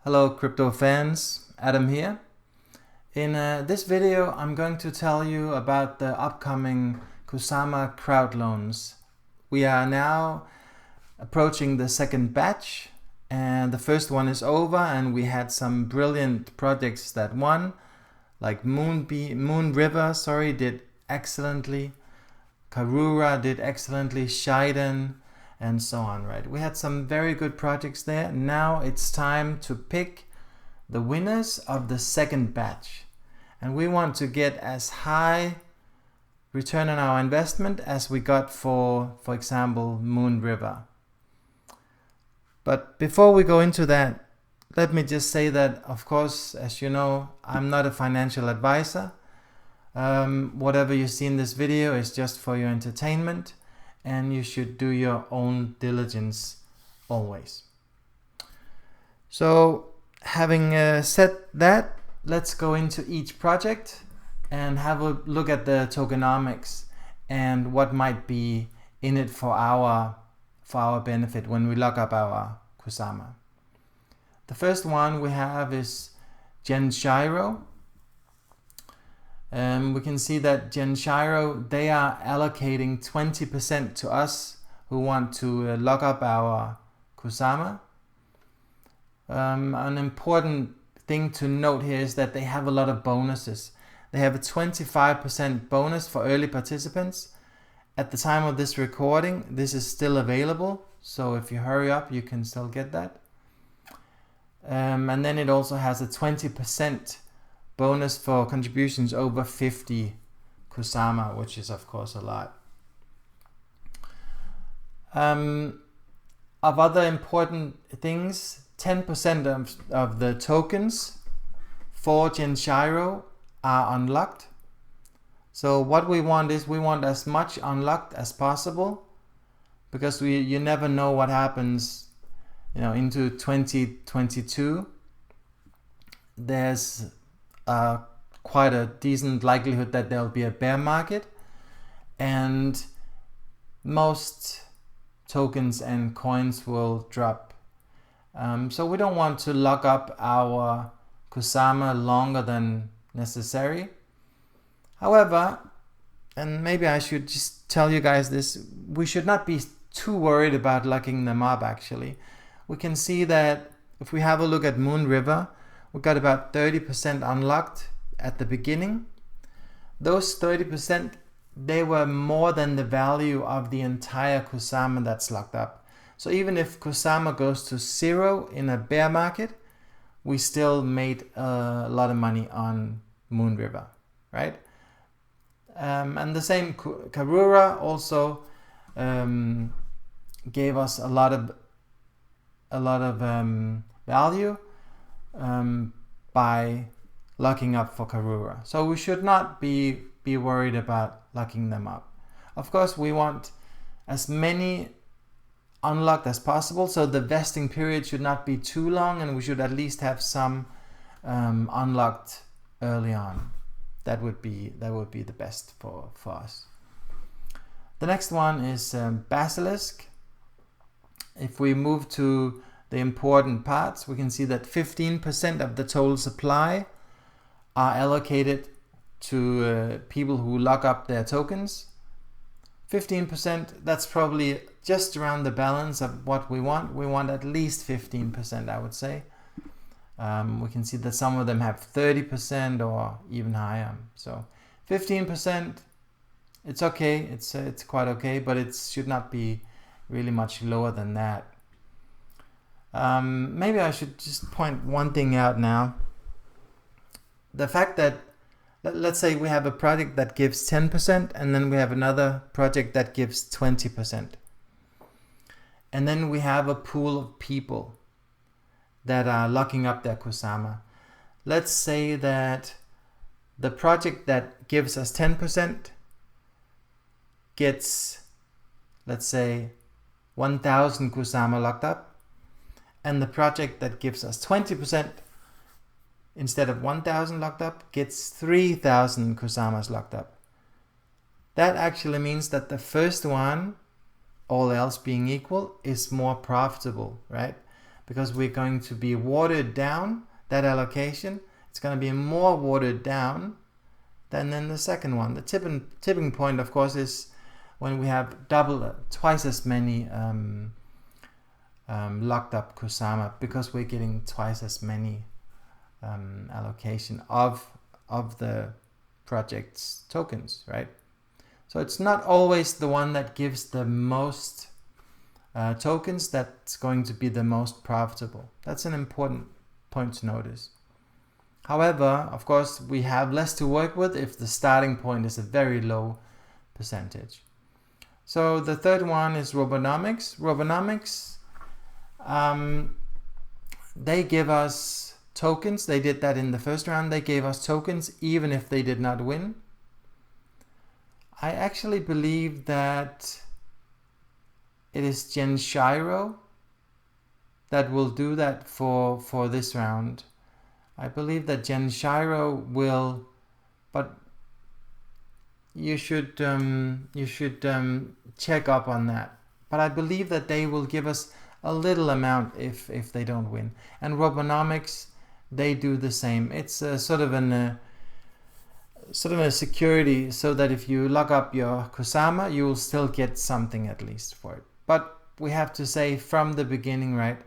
Hello crypto fans, Adam here. In this video I'm going to tell you about the upcoming Kusama Crowdloans. We are now approaching the second batch and the first one is over, and we had some brilliant projects that won, like Moon River did excellently, Karura did excellently, Shiden, and so on, right? We had some very good projects there. Now it's time to pick the winners of the second batch. And we want to get as high return on our investment as we got for example, Moon River. But before we go into that, let me just say that, of course, as you know, I'm not a financial advisor. Whatever you see in this video is just for your entertainment, and you should do your own diligence always. So having said that, let's go into each project and have a look at the tokenomics and what might be in it for our benefit when we lock up our Kusama. The first one we have is Genshiro. We can see that Genshiro, they are allocating 20% to us who want to lock up our Kusama. An important thing to note here is that they have a lot of bonuses. They have a 25% bonus for early participants. At the time of this recording, this is still available, so if you hurry up, you can still get that. And then it also has a 20% bonus for contributions over 50 Kusama, which is of course a lot. Of other important things, 10% of the tokens for Genshiro are unlocked. So what we want is, we want as much unlocked as possible, because you never know what happens, into 2022. There's quite a decent likelihood that there'll be a bear market, and most tokens and coins will drop. So we don't want to lock up our Kusama longer than necessary. However, and maybe I should just tell you guys this, we should not be too worried about locking them up actually. We can see that if we have a look at Moon River, we got about 30% unlocked at the beginning. Those 30%, they were more than the value of the entire Kusama that's locked up. So even if Kusama goes to 0 in a bear market, we still made a lot of money on Moon River, right? And the same Karura also gave us a lot of value by locking up for Karura. So we should not be worried about locking them up. Of course, we want as many unlocked as possible, so the vesting period should not be too long, and we should at least have some unlocked early on. That would be the best for us. The next one is Basilisk. If we move to the important parts, we can see that 15% of the total supply are allocated to people who lock up their tokens. 15%, that's probably just around the balance of what we want. We want at least 15%, I would say. We can see that some of them have 30% or even higher. So 15%, it's okay, it's quite okay, but it should not be really much lower than that. Maybe I should just point one thing out now. The fact that, let's say we have a project that gives 10%, and then we have another project that gives 20%. And then we have a pool of people that are locking up their Kusama. Let's say that the project that gives us 10% gets, let's say, 1,000 Kusama locked up, and the project that gives us 20%, instead of 1,000 locked up, gets 3,000 Kusamas locked up. That actually means that the first one, all else being equal, is more profitable, right? because we're going to be watered down, that allocation. It's going to be more watered down than in the second one. The tipping point, of course, is when we have twice as many locked up Kusama, because we're getting twice as many allocation of the project's tokens, right? So it's not always the one that gives the most tokens that's going to be the most profitable. That's an important point to notice. However, of course, we have less to work with if the starting point is a very low percentage. So the third one is Robonomics. Robonomics, they give us tokens. They did that in the first round. They gave us tokens even if they did not win. I actually believe that it is Genshiro that will do that for this round. I believe that Genshiro will, but you should check up on that. But I believe that they will give us a little amount if they don't win. And Robonomics, they do the same. It's sort of a security, so that if you lock up your Kusama, you will still get something at least for it. But we have to say from the beginning, right,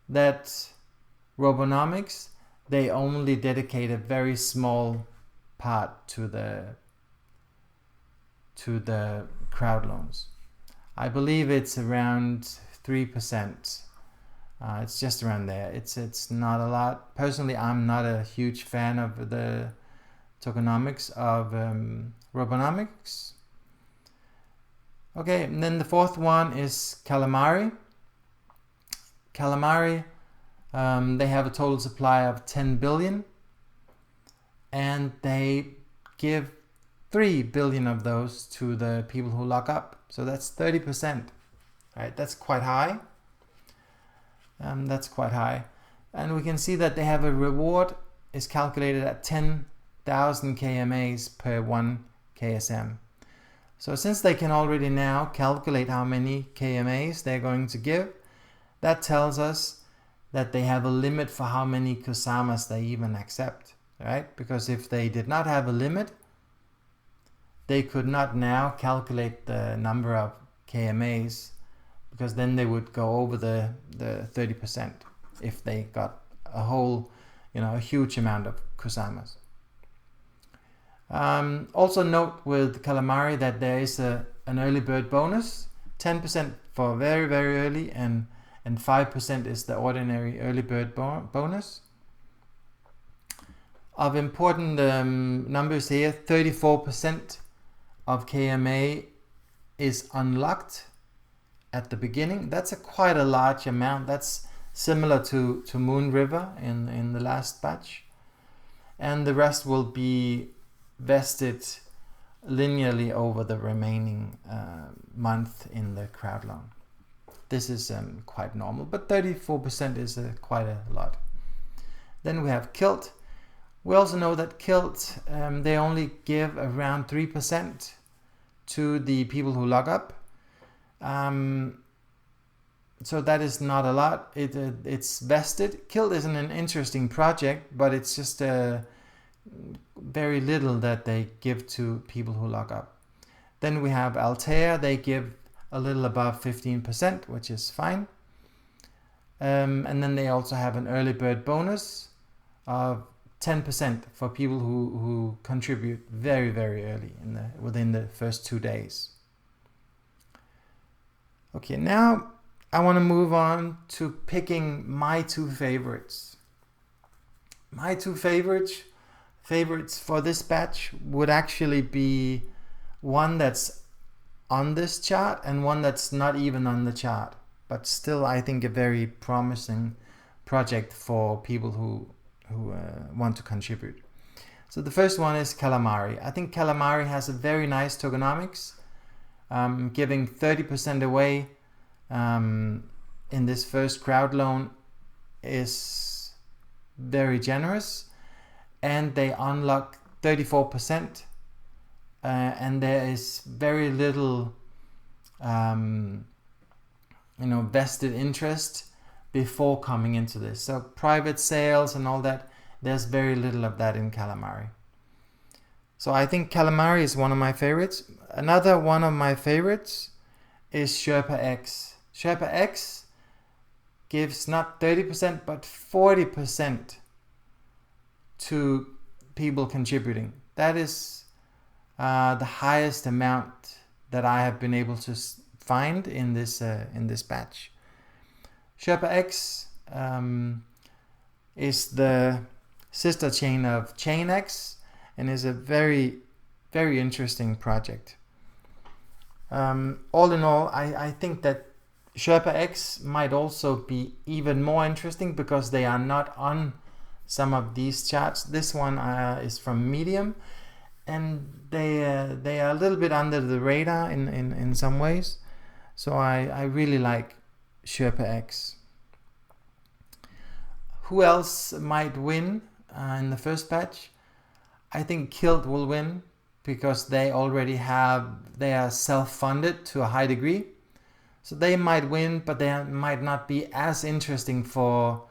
that Robonomics, they only dedicate a very small part to the crowd loans. I believe it's around 3%. It's just around there. It's not a lot. Personally, I'm not a huge fan of the tokenomics of Robonomics. Okay, and then the fourth one is Calamari. Calamari, they have a total supply of 10 billion, and they give 3 billion of those to the people who lock up. So that's 30%. Right, that's quite high. That's quite high. And we can see that they have a reward is calculated at 10,000 KMAs per 1 KSM. So since they can already now calculate how many KMAs they're going to give, that tells us that they have a limit for how many Kusamas they even accept, right? Because if they did not have a limit, they could not now calculate the number of KMAs, because then they would go over the 30% if they got a whole, a huge amount of Kusamas. Also note with Calamari that there is an early bird bonus, 10% for very, very early, and 5% is the ordinary early bird bonus. Of important numbers here, 34% of KMA is unlocked at the beginning. That's quite a large amount. That's similar to Moon River in the last batch. And the rest will be vested linearly over the remaining month in the crowd loan. This is quite normal, but 34% is quite a lot. Then we have Kilt. We also know that Kilt, they only give around 3% to the people who log up. So that is not a lot. It's vested. Kilt isn't an interesting project, but it's just very little that they give to people who log up. Then we have Altair. They give a little above 15%, which is fine. And then they also have an early bird bonus of 10% for people who contribute very, very early within the first 2 days. Okay, now I want to move on to picking my two favorites. My two favorites for this batch would actually be one that's on this chart and one that's not even on the chart, but still I think a very promising project for people who want to contribute. So the first one is Calamari. I think Calamari has a very nice tokenomics, giving 30% away in this first crowd loan is very generous, and they unlock 34%, and there is very little vested interest before coming into this. So private sales and all that, there's very little of that in Calamari. So I think Calamari is one of my favorites. Another one of my favorites is SherpaX. SherpaX gives not 30% but 40% to people contributing. That is the highest amount that I have been able to find in this batch. SherpaX is the sister chain of ChainX and is a very, very interesting project. All in all, I think that SherpaX might also be even more interesting because they are not on some of these charts. This one is from Medium, and they are a little bit under the radar in some ways. So I really like SherpaX. Who else might win in the first batch? I think Kilt will win because they are self-funded to a high degree. So they might win, but they might not be as interesting for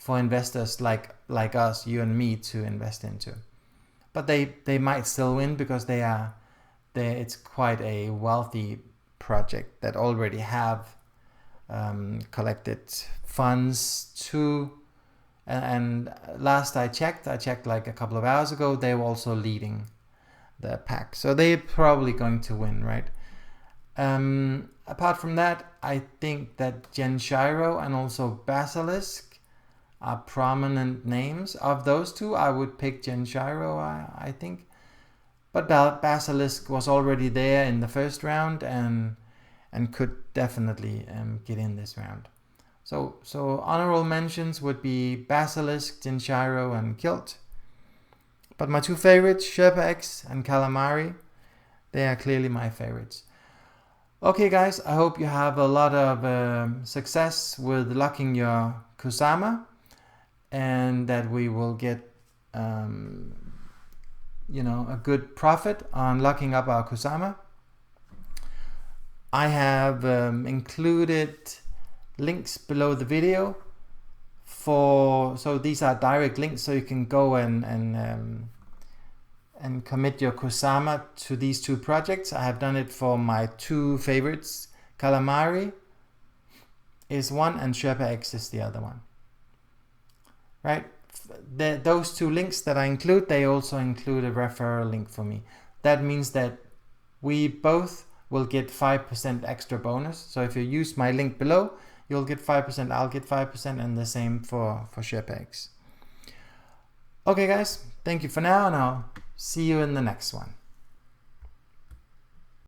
investors like us, you and me, to invest into. But they might still win because it's quite a wealthy project that already have collected funds to, and last I checked like a couple of hours ago, they were also leading the pack. So they're probably going to win, right? Apart from that, I think that Genshiro and also Basilisk are prominent names. Of those two, I would pick Genshiro, I think. But Basilisk was already there in the first round and could definitely get in this round. So honorable mentions would be Basilisk, Genshiro, and Kilt. But my two favorites, SherpaX and Calamari, they are clearly my favorites. Okay guys, I hope you have a lot of success with locking your Kusama, and that we will get a good profit on locking up our Kusama. I have included links below the video so these are direct links, so you can go and commit your Kusama to these two projects. I have done it for my two favorites. Calamari is one and SherpaX is the other one. Right? Those two links that I include, they also include a referral link for me. That means that we both will get 5% extra bonus. So if you use my link below, you'll get 5%, I'll get 5%, and the same for SherpaX. Okay guys, thank you for now, and I'll see you in the next one.